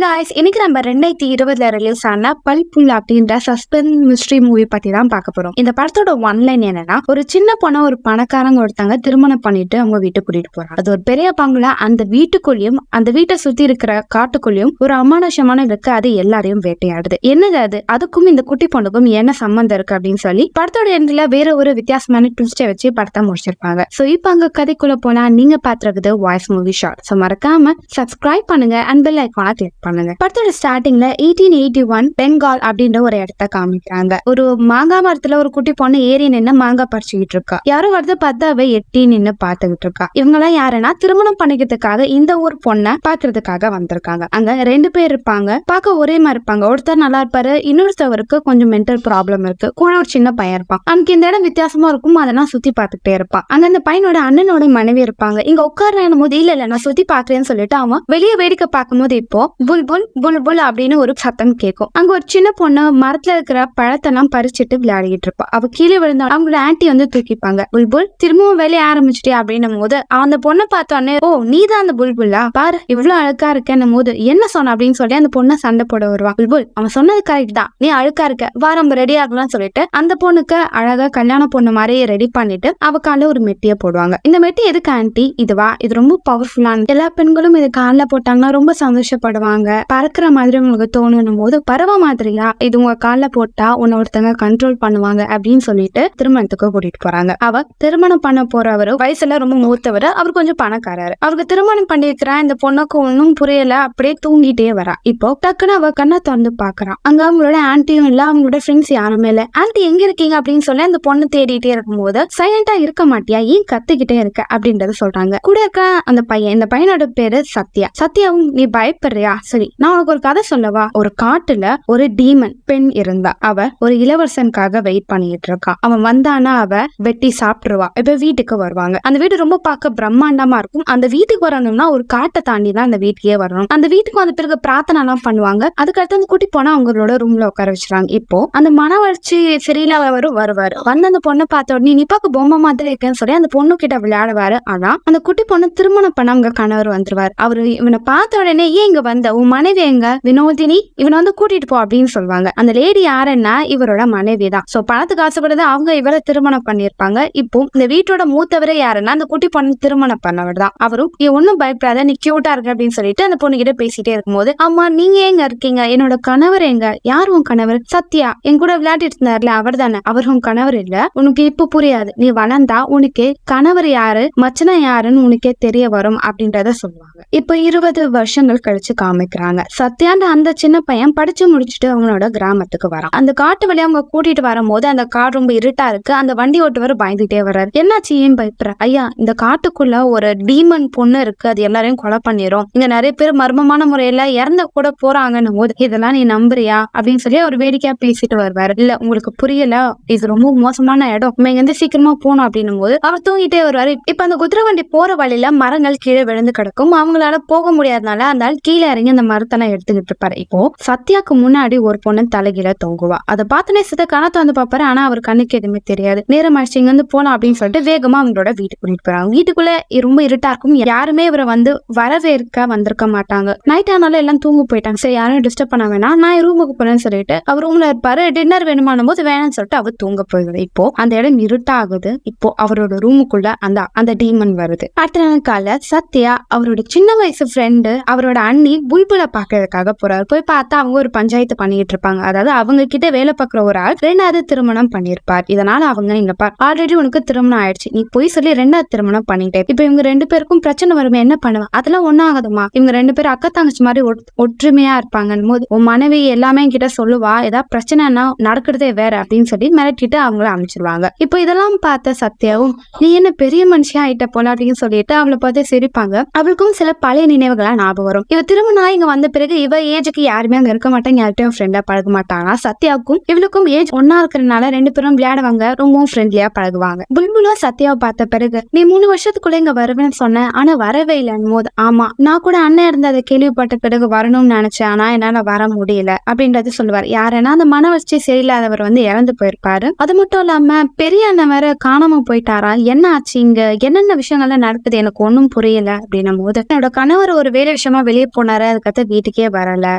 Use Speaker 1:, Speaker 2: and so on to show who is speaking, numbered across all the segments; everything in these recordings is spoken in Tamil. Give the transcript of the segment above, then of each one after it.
Speaker 1: guys, இன்னைக்கு நம்ம 2020 ரிலீஸ் ஆன பல்புல் அப்படின்ற சஸ்பென்ஸ் மிஸ்ட்ரி மூவி பத்தி தான் பார்க்க போறோம். இந்த படத்தோட ஒன்லைன் என்னன்னா, ஒரு சின்ன பொண்ணை ஒரு பணக்காரங்க ஒருத்தங்க திருமணம் பண்ணிட்டு அவங்க வீட்டுக்கு கூட்டிட்டு போறாங்க. அது ஒரு பெரிய பங்களா. அந்த வீட்டுக்குள்ளேயும் அந்த வீட்டை சுத்தி இருக்கிற காட்டுக்குள்ளேயும் ஒரு அமானுஷமான இருக்கு. அது எல்லாரையும் வேட்டையாடுது. என்னது அது? அதுக்கும் இந்த குட்டி பொண்ணுக்கும் என்ன சம்பந்தம் இருக்கு அப்படின்னு சொல்லி படத்தோட எண்ட்ல வேற ஒரு வித்தியாசமான ட்விஸ்டை வச்சு படத்தை முடிச்சிருப்பாங்க. சோ இப்போ அங்க கதைக்குள்ள போனா நீங்க பாத்துறது வாய்ஸ் மூவி ஷார்ட். சோ மறக்காம சப்ஸ்கிரைப் பண்ணுங்க அண்ட் பெல் ஐகானை கிளிக் பண்ணுங்க. படத்தோட ஸ்டார்டிங்ல 1881 பெங்கால் அப்படின்ற ஒரு இடத்த காமிக்கிறாங்க. ஒரு மாங்காய் மரத்துல ஒரு குட்டி பொண்ணு ஏறி நின்று மாங்காய் பறிச்சுக்கிட்டு இருக்கா. யாரும் வரத பார்த்து அவ எட்டி நின்று பாத்துக்கிட்டு இருக்கா. இவங்க எல்லாம் யாருன்னா திருமணம் பண்ணிக்கிறதுக்காக இந்த ஒரு பொண்ணை பாக்குறதுக்காக வந்திருக்காங்க. அங்க 2 பேர் இருப்பாங்க. பார்க்க ஒரே மாதிரி இருப்பாங்க. ஒருத்தர் நல்லா இருப்பாரு, இன்னொருத்தவருக்கு கொஞ்சம் மென்டல் ப்ராப்ளம் இருக்கு. கூட ஒரு சின்ன பையன் இருப்பான். அவனுக்கு இந்த இடம் வித்தியாசமா இருக்கும். அதெல்லாம் சுத்தி பார்த்துக்கிட்டே இருப்பான். அங்க அந்த பையனோட அண்ணனோட மனைவி இருப்பாங்க. இங்க உட்காரணும் போது இல்ல நான் சுத்தி பாக்குறேன்னு சொல்லிட்டு அவன் வெளியே வேடிக்கை பார்க்கும் போது இப்போ புல் புல் புல் புல் அப்படின்னு ஒரு சத்தம் கேட்கும். அங்க ஒரு சின்ன பொண்ணு மரத்துல இருக்கிற பழத்தெல்லாம் பறிச்சுட்டு விளையாடிட்டு இருப்பா. அவ கீழே விழுந்தா அவங்களோட ஆன்டி வந்து தூக்கிப்பாங்க. புல் புல் திரும்பவும் வேலையை ஆரம்பிச்சுட்டே அப்படின்னும் போது அந்த பொண்ணை பார்த்தோன்னே, ஓ நீதான் அந்த புல்புல்லா, பாரு இவ்வளவு அழுக்கா இருக்கேன்னும் போது என்ன சொன்ன அப்படின்னு சொல்லி அந்த பொண்ணை சண்டை போட வருவான். புல்புல் அவன் சொன்னது கரெக்ட் தான், நீ அழுக்கா இருக்க, வாரம் ரெடி ஆகலாம்னு சொல்லிட்டு அந்த பொண்ணுக்கு அழகா கல்யாண பொண்ணு மாதிரி ரெடி பண்ணிட்டு அவ கால ஒரு மெட்டிய போடுவாங்க. இந்த மெட்டி எதுக்கு ஆன்டி? இதுவா, இது ரொம்ப பவர்ஃபுல்லான, எல்லா பெண்களும் இது காலில் போட்டாங்கன்னா ரொம்ப சந்தோஷப்படுவாங்க, பறக்கிற மாதிரி உங்களுக்கு தோணும் போது பறவை மாதிரியா இது உங்க காலில் போட்டா உன்னை ஒருத்தங்க கண்ட்ரோல் பண்ணுவாங்க அப்படின்னு சொல்லிட்டு திருமணத்துக்கு கூட்டிட்டு போறாங்க. அவ திருமணம் பண்ண போறவரு வயசுல ரொம்ப மூத்தவர். அவர் கொஞ்சம் பணக்காரரு. அவருக்கு திருமணம் பண்ணிருக்கிறா. இந்த பொண்ணுக்கு ஒன்னும் புரியல, அப்படியே தூங்கிட்டே வரா. இப்போ டக்குன்னு அவ கண்ணை திறந்து பாக்குறான். அங்க அவங்களோட ஆன்டியும் இல்ல, அவங்களோட ஃப்ரெண்ட்ஸ் யாருமே இல்ல. ஆன்டி எங்க இருக்கீங்க அப்படின்னு சொல்லி அந்த பொண்ணு தேடிட்டே இருக்கும் போது சைலண்டா இருக்க மாட்டியா, ஏன் கத்துக்கிட்டே இருக்க அப்படின்றத சொல்றாங்க. கூட இருக்க அந்த பையன், இந்த பையனோட பேரு சத்யா. சத்யாவும் நீ பயப்படுறியா, சரி நான் உனக்கு ஒரு கதை சொல்லவா. ஒரு காட்டுல ஒரு டீமன் பெண் இருந்தா. அவ ஒரு இளவரசனுக்காக வெயிட் பண்ணிட்டு இருக்கான். அவன் வந்தானா அவ வெட்டி சாப்பிட்டுருவா. இப்ப வீட்டுக்கு வருவாங்க. அந்த வீடு ரொம்ப பார்க்க பிரம்மாண்டமா இருக்கும். அந்த வீட்டுக்கு வரணும்னா ஒரு காட்டை தாண்டி தான் அந்த வீட்டுக்கே வரணும். அந்த வீட்டுக்கு வந்த பிறகு பிரார்த்தனை எல்லாம் பண்ணுவாங்க. அதுக்கடுத்து அந்த குட்டி போனா அவங்களோட ரூம்ல உட்கார வச்சுறாங்க. இப்போ அந்த மன வளர்ச்சி சரியில்லாதவரும் வருவாரு. வந்து அந்த பொண்ணை பார்த்த உடனே நீ பார்க்க பொம்மை மாதிரி இருக்கேன்னு சொல்லி அந்த பொண்ணு கிட்ட விளையாடுவாரு. ஆனா அந்த குட்டி பொண்ணு திருமணம் பண்ண அவங்க கணவர் வந்துருவாரு. அவரு இவனை பார்த்த உடனே ஏன் இங்க வந்த, உன் மனைவி எங்க, வினோதினி, இவனை வந்து கூட்டிட்டு போ அப்படின்னு சொல்லுவாங்க. அந்த லேடி யாருன்னா இவரோட மனைவி தான். சோ பணத்துக்கு ஆசைப்படுறது அவங்க இவரை திருமணம் பண்ணிருப்பாங்க. இப்போ இந்த வீட்டோட மூத்தவரே யாருன்னா அந்த குட்டி பொண்ணு திருமணம் பண்ணவர் தான். அவரும் ஒன்னும் பயப்படாத, நீ கியூட்டா இருக்கு அப்படின்னு சொல்லிட்டு அந்த பொண்ணு கிட்ட பேசிட்டே இருக்கும்போது, அம்மா நீங்க எங்க இருக்கீங்க, என்னோட கணவர் எங்க, யார் உன் கணவர், சத்யா என் கூட விளையாடிட்டு இருந்தாருல அவர் தானே, அவர் உன் கணவர் இல்ல, உனக்கு இப்ப புரியாது, நீ வளர்ந்தா உனக்கு கணவர் யாரு மச்சனா யாருன்னு உனக்கே தெரிய வரும் அப்படின்றத சொல்லுவாங்க. இப்ப 20 வருஷங்கள் கழிச்சு காமிக்கிறாங்க. சத்யாண்ட அந்த சின்ன பையன் படிச்சு முடிச்சுட்டு அவங்களோட கிராமத்துக்கு வரான். அந்த காட்டு வழியா அவங்க கூட்டிட்டு வரும்போது அந்த காடு ரொம்ப இருட்டா இருக்கு. அந்த வண்டி ஓட்டுவர் பயந்துட்டே வர்றாரு. என்னாச்சு, ஏன் பயப்படுற? ஐயா இந்த காட்டுக்குள்ள ஒரு டீமன் பொண்ணு இருக்கு, அது எல்லாரையும் கொலை பண்ணிரும், இங்க நிறைய பேர் மர்மமான முறையில இறந்த கூட போறாங்கன்னு போது இதெல்லாம் நீ நம்புறியா அப்படின்னு சொல்லி அவர் வேடிக்கையா பேசிட்டு வருவாரு. இல்ல உங்களுக்கு புரியல, இது ரொம்ப மோசமான இடம், இங்க இருந்து சீக்கிரமா போகணும் அப்படின்னும் போது அவர் தூங்கிட்டே வருவாரு. இப்ப அந்த குதிரை வண்டி போற வழியில மரங்கள் கீழே விழுந்து கிடக்கும். அவங்களால போக முடியாதனால அந்த கீழே இறங்கி அந்த மரத்தெல்லாம் எடுத்துக்கிட்டு இருப்பாரு. இப்போ சத்யாக்கு முன்னாடி ஒரு பொண்ணு தலைகீழ தொங்குவா. அதை பார்த்தனே சித்த கணத்தை வந்து பாப்பாரு. ஆனா அவர் கண்ணுக்கு எதுவுமே தெரியாது. நேரம் ஆயிடுச்சு, இங்க வந்து போலாம் அப்படின்னு சொல்லிட்டு வேகமா அவங்களோட வீட்டுக்கு கூட்டிட்டு போறாங்க. வீட்டுக்குள்ள ரொம்ப இருட்டா இருக்கும். யாருமே இவரை வந்து வரவேற்க வந்திருக்க மாட்டாங்க. நைட் ஆனாலும் எல்லாம் தூங்க போயிட்டாங்க. சரி யாரும் டிஸ்டர்ப் பண்ண வேணாம், நான் ரூமுக்கு போறேன்னு சொல்லிட்டு அவர் ரூம்ல இருப்பாரு. டின்னர் வேணுமானும் போது வேணும்னு சொல்லிட்டு அவர் தூங்க போயிடுது. இப்போ அந்த இடம் இருட்டாகுது. இப்போ அவரோட ரூமுக்குள்ள அந்த டீமன் வருது. அடுத்த நாள் கால சத்யா அவரோட சின்ன வயசு ஃப்ரெண்டு அவரோட அண்ணி புல்புல பாக்குறதுக்காக போறாரு. போய் பார்த்தா அவங்க ஒரு பஞ்சாயத்து பண்ணிட்டு இருப்பாங்க. அதாவது அவங்க கிட்ட வேலை பார்க்குற ஒரு ஆள் 2வது திருமணம் பண்ணிருப்பார். இதனால அவங்க இங்க பார், ஆல்ரெடி உனக்கு திருமணம் ஆயிடுச்சு, நீ போய் சொல்லி 2வது திருமணம் பண்ணிட்டே, இப்ப இவங்க 2 பேருக்கும் பிரச்சனை வருமே, என்ன பண்ணுவா, அதெல்லாம் ஒன்னாகுதுமா, இவங்க 2 பேரும் அக்கா தங்கச்சி மாதிரி ஒற்றுமையா இருப்பாங்க போது உன் மனைவி எல்லாமே கிட்ட சொல்லுவா, ஏதாவது பிரச்சனைனா நடக்கிறதே வேற அப்படின்னு சொல்லி மிரட்டிட்டு அவங்கள அமைச்சிருவாங்க. இப்போ இதெல்லாம் பார்த்த சத்யாவும் நீ என்ன பெரிய மனுஷியா ஆயிட்ட போல அப்படின்னு சொல்லிட்டு அவளை பார்த்து சிரிப்பாங்க. அவளுக்கும் சில பழைய நினைவுகளா ஞாபகம் வரும். இவ திருமணம் இங்க வந்த பிறகு இவ ஏஜுக்கு யாருமே அங்க இருக்க மாட்டாங்க, யார்கிட்டயும் ஃப்ரெண்டா பழக மாட்டாங்க. சத்யாவுக்கும் இவளுக்கும் ஏஜ் ஒன்னா இருக்கிறதுனால 2 பேரும் விளையாடுவாங்க, ரொம்பவும் ஃப்ரெண்ட்லியா பழகுவாங்க. புல்புலும் சத்யாவை பார்த்த பிறகு நீ 3 வருஷத்துக்குள்ள இங்க வருவேன்னு சொன்ன, ஆனா வரவே இல்லைன்னு போது, ஆமா நான் கூட அண்ணன் இருந்ததை கேள்விப்பட்ட பிறகு வரணும்னு நினைச்சேன், ஆனா என்னால வர முடியல அப்படின்றது சொல்லுவார். யாருன்னா அந்த மன வளர்ச்சி சரியில்லாதவர் வந்து இறந்து போயிருப்பாரு. அது மட்டும் இல்லாம பெரிய அண்ணன் வேற காணாம போயிட்டாரா, என்ன ஆச்சு, இங்க என்னென்ன விஷயங்கள்லாம் நடக்குது எனக்கு ஒன்னும் புரியல அப்படின்னும் போது என்னோட கணவர் ஒரு வேலை விஷயமா வெளியே போனாரு, அதுக்கத்த வீட்டுக்கே வரல,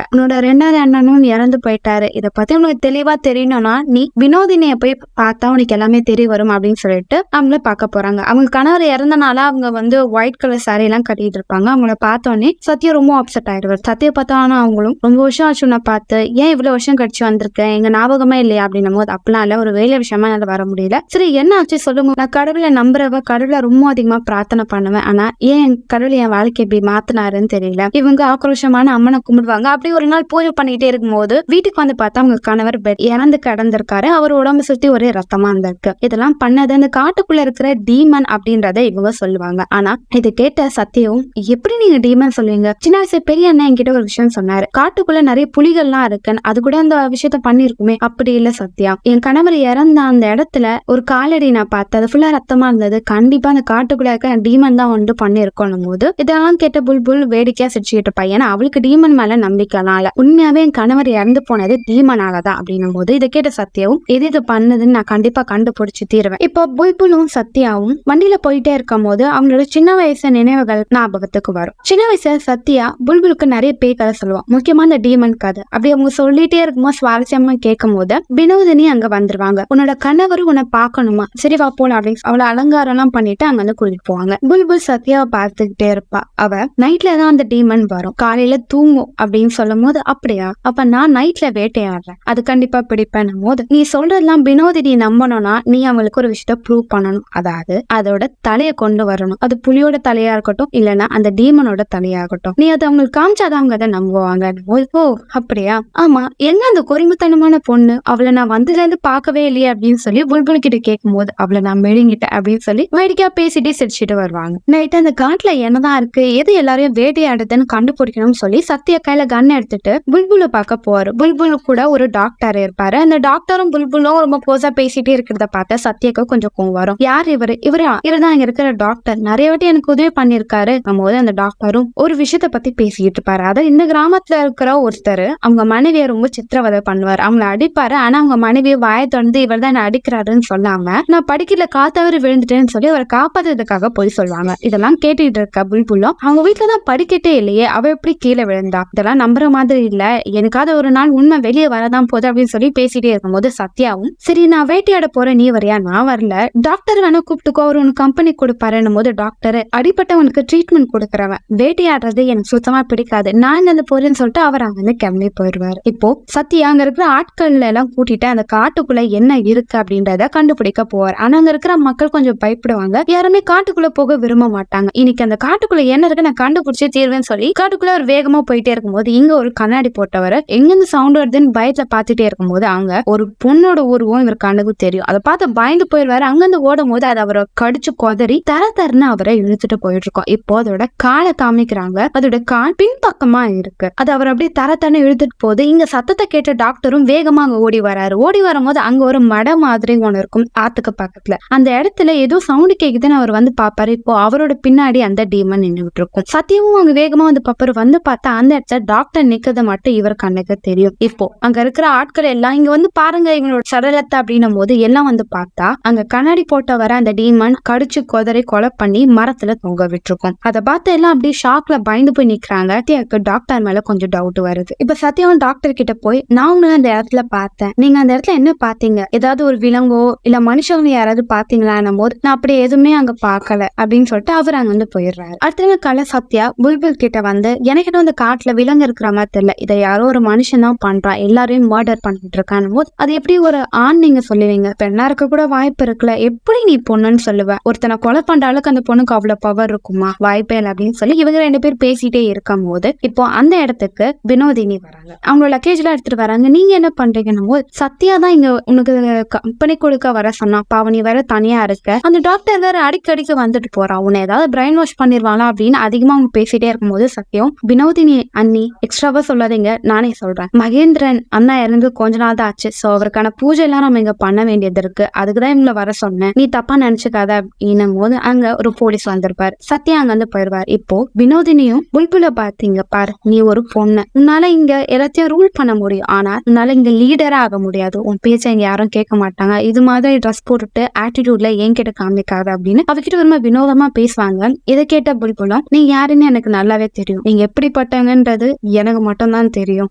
Speaker 1: உன்னோட 2வது அண்ணனும் இறந்து போயிட்டாரு, இத பத்தி உனக்கு தெளிவா தெரியணும்னா நீ வினோதினிய போய் பார்த்தா உனக்கு எல்லாமே தெரிய வரும் அப்படின்னு சொல்லிட்டு அவங்கள பார்க்க போறாங்க. அவங்க கணவர் இறந்தனால அவங்க ஒயிட் கலர் சாரி எல்லாம் கட்டிட்டு இருப்பாங்க. அவங்கள பார்த்தோன்னே சத்யா ரொம்ப அப்செட் ஆயிடுவார். சத்யா பார்த்தாலும் அவங்களும் ரொம்ப வருஷம் ஆச்சு உன்னை பார்த்து, ஏன் இவ்வளவு வருஷம் கழிச்சு வந்திருக்கேன், எங்க ஞாபகமே இல்லையா அப்படின்னும் போது, அப்படிலாம் இல்ல, ஒரு வேலை விஷயமா என்னால வர முடியல. சரி என்ன ஆச்சு சொல்லுங்க, நான் கடவுளை நம்புறவ, கடவுளை ரொம்ப அதிகமா பிரார்த்தனை பண்ணுவேன், ஆனா ஏன் கடவுள் என் வாழ்க்கை இப்படி மாத்தினாருன்னு தெரியல. இவங்க ஆக்ரோஷமான அம்மனை கும்பிடுவாங்க. அப்படி ஒரு நாள் பூஜை பண்ணிட்டே இருக்கும்போது வீட்டுக்கு வந்து பார்த்தா அவங்க கணவர் பெட் இறந்து கிடந்திருக்காரு. அவர் உடம்பு சுத்தி ஒரே ரத்தமா இருந்திருக்கு. இதெல்லாம் பண்ணது அந்த காட்டுக்குள்ள இருக்கிற டீமன் அப்படின்றத இவங்க சொல்லுவாங்க. ஆனா இதை கேட்ட சத்தியம், எப்படி நீங்க டீமன் சொல்லுவீங்க, சின்ன வயசு பெரிய அண்ணன் என்கிட்ட ஒரு விஷயம் சொன்னாரு, காட்டுக்குள்ள நிறைய புலிகள்லாம் இருக்குன்னு, அது கூட அந்த விஷயத்த பண்ணிருக்குமே. அப்படி இல்ல சத்யா, என் கணவர் இறந்த அந்த இடத்துல ஒரு காலடி நான் பார்த்தேன், அது ஃபுல்லா ரத்தமா இருந்தது, கண்டிப்பா அந்த காட்டுக்குள்ள இருக்க டீமன் தான் பண்ணிருக்கணும் போது இதெல்லாம் கேட்ட புல்புல் வேடிக்கையா சிரிச்சுக்கிட்டு இருப்பா. ஏன்னா அவளுக்கு டீமன் மேல நம்பிக்கைலாம் இல்ல, உண்மையாவே என் கணவர் இறந்து போனது டீமனாலதான் அப்படின்னும் போது இதை கேட்ட சத்யாவும் இது பண்ணுதுன்னு நான் கண்டிப்பா கண்டுபிடிச்சு தீருவேன். இப்போ புல்புலும் சத்யாவும் வண்டியில போயிட்டே இருக்கும் போது அவங்களோட சின்ன வயசு நினைவுகள் ஞாபகத்துக்கு வரும். சின்ன வயசுல சத்யா புல்புலுக்கு நிறைய பேய் கதை சொல்லுவான், முக்கியமா அந்த டீமன் கதை. அப்படி அவங்க சொல்லிட்டே இருக்கும்போது சுவாரஸ்யமா கேட்கும் போது வினோதினி அங்க வந்துருவாங்க. உன்னோட கணவர் உன்னை பாக்கணுமா, சரி வா போல அப்படின்னு அவளை அலங்காரம் எல்லாம் பண்ணிட்டு அங்க வந்து கூட்டிட்டு போவாங்க. புல்புல் சத்யாவை பார்த்துக்கிட்டே இருப்பா. அவ நைட்ல தான் அந்த டீமன் வரும், காலையில தூங்கும் அப்படின்னு சொல்லும் போது, அப்படியா, அப்ப நான் நைட்ல வேட்டையாடுறேன், அது கண்டிப்பா பிடிப்பேன் போது, நீ சொல்றதெல்லாம் வினோதினி நம்பணும்னா நீ அவங்களுக்கு ஒரு விஷயத்த ப்ரூவ் பண்ணணும், அதாவது அதோட தலையை கொண்டு வரணும். அது புலியோட தலையா இருக்கட்டும், இல்லைன்னா அந்த டீமனோட தலையாகட்டும், நீ அதை அவங்களுக்கு காமிச்சாதான் அவங்க அதை நம்புவாங்க. ஓ அப்படியா, ஆமா, என்ன அந்த கொரிமுத்தனமான பொண்ணு, அவளை நான் வந்ததுல இருந்து பார்க்கவே இல்லையே அப்படின்னு சொல்லி புல்புல் கிட்ட கேட்கும் போது, அவளை நான் மெழுங்கிட்டேன் அப்படின்னு சொல்லி வேடிக்கையா பேசிட்டே சிரிச்சுட்டு வருவாங்க. நைட்டு அந்த காட்டுல என்னதான் இருக்கு, எது எல்லாரையும் வேட்டையாடுதுன்னு கண்டுபிடிக்கணும்னு சொல்லி சத்யா கையில கன் எடுத்துட்டு புல்புல பார்க்க போவாரு. புல்புல் கூட ஒரு டாக்டர் இருப்பாரு. அந்த டாக்டரும் புல்புலும் ரொம்ப க்ளோஸா பேசிட்டே இருக்கிறத பார்த்த சத்யாக்கு கொஞ்சம் கோவம் வரும். யார் இவருதான் இங்க இருக்கிற டாக்டர், நிறைய வாட்டி எனக்கு உதவி பண்ணிருக்காரு போது அந்த டாக்டரும் ஒரு விஷயத்த பத்தி பேசிட்டு இருப்பாரு. அதாவது இந்த கிராமத்துல இருக்கிற ஒருத்தர் அவங்க மனைவியை ரொம்ப சித்திரவதை பண்ணுவார், அவங்கள அடிப்பாரு. ஆனா அவங்க மனைவியை வாயை தொடர்ந்து இவர் தான் என்ன அடிக்கிறாருன்னு சொல்லாம நான் படிக்கல காத்தவரு விழுந்துட்டேன்னு சொல்லி அவரை காப்பாத்துறதுக்காக போய் சொல்லுவாங்க. இதெல்லாம் கேட்டுட்டு இருக்க புல்புல்லும், அவங்க வீட்டுலதான் படிக்கட்டே இல்லையே, அவ எப்படி கீழே விழுந்தா, இதெல்லாம் நம்புற மாதிரி இல்ல, எனக்காவது ஒரு நாள் உண்மை வெளியே வரதான் போகுது அப்படின்னு சொல்லி பேசிட்டே இருக்கும்போது சத்யாவும், சரி நான் வேட்டையாட போறேன், நீ வரியா, நான் வரல, டாக்டர் வேணா கூப்பிட்டுக்கோ, அவர் உனக்கு கம்பெனி கொடுப்பாருன்னும் போது, டாக்டர் அடிப்பட்டவனுக்கு ட்ரீட்மெண்ட் கொடுக்கறவன், வேட்டையாடுறது எனக்கு சுத்தமா பிடிக்காது, நான் அந்த போறேன்னு சொல்லிட்டு அவர் அங்க கிளம்பி போயிடுவாரு. இப்போ சத்யா அங்க இருக்கிற ஆட்கள் எல்லாம் கூட்டிட்டு அந்த காட்டுக்குள்ள என்ன இருக்கு அப்படின்றத கண்டுபிடிக்க போவார். ஆனா அங்க இருக்கிற மக்கள் கொஞ்சம் பயப்படுவாங்க, யாருமே காட்டுக்குள்ள போக விரும்ப மாட்டாங்க. இன்னைக்கு அந்த காட்டுக்குள்ள என்ன இருக்கு நான் கண்டுபிடிச்சு தீர்வேன்னு சொல்லி காட்டுக்குள்ள ஒரு வேகமா போயிட்டே இருக்கும்போது இங்க ஒரு கண்ணாடி போட்டவர் எங்கிருந்து சவுண்ட் வருதுன்னு பயத்துல பாத்துட்டே இருக்கும்போது அங்க ஒரு பொண்ணோட உருவம் இவர் கண்ணுக்கு தெரியும். அதை பார்த்து பயந்து போயிடுவாரு. அங்கிருந்து ஓடும் போது அது அவரை கடிச்சு கொதறி தரன்னு அவரை இழுத்துட்டு போயிட்டு இருக்கோம். இப்போ அதோட காலை காமிக்கிறாங்க, அதோட கால் பின்பக்கமா இருக்கு. அது அவர் அப்படியே தரன்னு இழுத்துட்டு போகுது. இங்க சத்தத்தை கேட்ட டாக்டரும் வேகமா அங்க ஓடி வராரு. ஓடி வரும்போது அங்க ஒரு மட மாதிரி ஒண்ணு இருக்கும் ஆத்துக்கு பக்கத்துல. அந்த இடத்துல ஏதோ சவுண்ட் கேக்குதுன்னு அவர் வந்து பாப்பாரு. இப்போ அவரோட பின்னாடி அந்த டீமன் நின்றுட்டு இருக்கும். சத்தியமும் அங்க வேகமா வந்து பாப்பாரு. வந்து பார்த்தா அந்த இடத்துல டாக்டர் நிக்கிறது மட்டும் இவர் கண்ணுக்கு தெரியும். இப்போ அங்க இருக்கிற ஆட்கள் எல்லாம் இங்க வந்து பாருங்க இவங்களோட சடலத்தை அப்படின்னும் போது எல்லாம் வந்து பார்த்தா அங்க கண்ணாடி போட்ட வர அந்த டீமன் கடிச்சு கொதறி கொலை பண்ணி மரத்துல தொங்க விட்டுருக்கும். அதை பார்த்து எல்லாம் அப்படியே ஷாக்ல பயந்து போய் நிக்கிறாங்க. சத்யாவுக்கு டாக்டர் மேல கொஞ்சம் டவுட் வருது. இப்ப சத்யாவும் டாக்டர் கிட்ட போய், நான் உங்களை அந்த இடத்துல பார்த்தேன், நீங்க அந்த இடத்துல என்ன பாத்தீங்க, ஏதாவது ஒரு விலங்கோ இல்ல மனுஷங்க யாராவது பாத்தீங்களா போது, நான் அப்படி எதுவுமே அங்க பாக்கல அப்படின்னு சொல்லிட்டு அவர் அங்க வந்து போயிடுறாரு. அடுத்த கால சத்யா புல்புல் கிட்ட வந்து, எனக்கு அந்த காட்டுல விலங்கு இருக்கிற மாதிரி தெரியல, இதை யாரோ ஒரு மனுஷன் தான் பண்றான், எல்லாரையும் மர்டர் பண்ணிட்டு இருக்கான் போது, அது எப்படி ஒரு ஆண் நீங்க சொல்லுவீங்க, பெண்ணா இருக்க கூட வாய்ப்பு இருக்குல்ல, எப்படி நீ பொண்ணுன்னு சொல்லுவ, ஒருத்தனை கொலை பண்ற அளவுக்கு அந்த பொண்ணுக்கு அவ்வளவு பவர் இருக்குமா, வாய்ப்பே இல்லை அப்படின்னு சொல்லி இவங்க 2 பேர் பேசிட்டே இருக்கும் போது இப்போ அந்த இடத்துக்கு வினோதினி வராங்க. அவங்க லக்கேஜ் எல்லாம் எடுத்துட்டு வராங்க. நீங்க என்ன பண்றீங்கன்னு போது, சத்யா தான் இங்க உனக்கு கம்பெனி கொடுக்க வர சொன்னா, பாவனி வேற தனியா இருக்க, அந்த டாக்டர் வேற அடிக்கடிக்கு வந்துட்டு போறான், உன்னை ஏதாவது பிரெயின் வாஷ் பண்ணிருவாங்களா அப்படின்னு அதிகமா அவங்க பேசிட்டே இருக்கும்போது சத்யம், வினோதினி அண்ணி எக்ஸ்ட்ராவா சொல்லாதீங்க, நானே சொல்றேன், மகேந்திரன் அண்ணா இறந்து கொஞ்ச நாள் தான் ஆச்சு, சோ அவருக்கான பூஜை எல்லாம் நம்ம இங்க பண்ண வேண்டியது இருக்கு, அதுக்குதான் இவங்களை வர சொன்னேன், நீ தப்பா நினைச்சுக்காத அப்படின்னும் போது அங்க ஒரு போலீஸ் வந்திருப்பாரு. சத்யா அங்க வந்து போயிருவார். இப்போ வினோதினியும் புல்புல பாத்தீங்க பாரு, நீ ஒரு பொண்ணு, உன்னால இங்க எல்லாத்தையும் ரூல் பண்ண முடியும், ஆனா உன்னால இங்க லீடரா ஆக முடியாது, உன் பேச்ச இங்க யாரும் கேட்க மாட்டாங்க, இது மாதிரி ட்ரெஸ் போட்டுட்டு ஆட்டிடியூட்ல என்கிட்ட காமிக்காது அப்படின்னு அவகிட்ட ரொம்ப வினோதமா பேசுவாங்க. இதை கேட்ட புல்புலம், நீ யாருன்னு எனக்கு நல்லாவே தெரியும், நீங்க எப்படி எப்படிப்பட்டவங்கன்றது எனக்கு மட்டும் தான் தெரியும்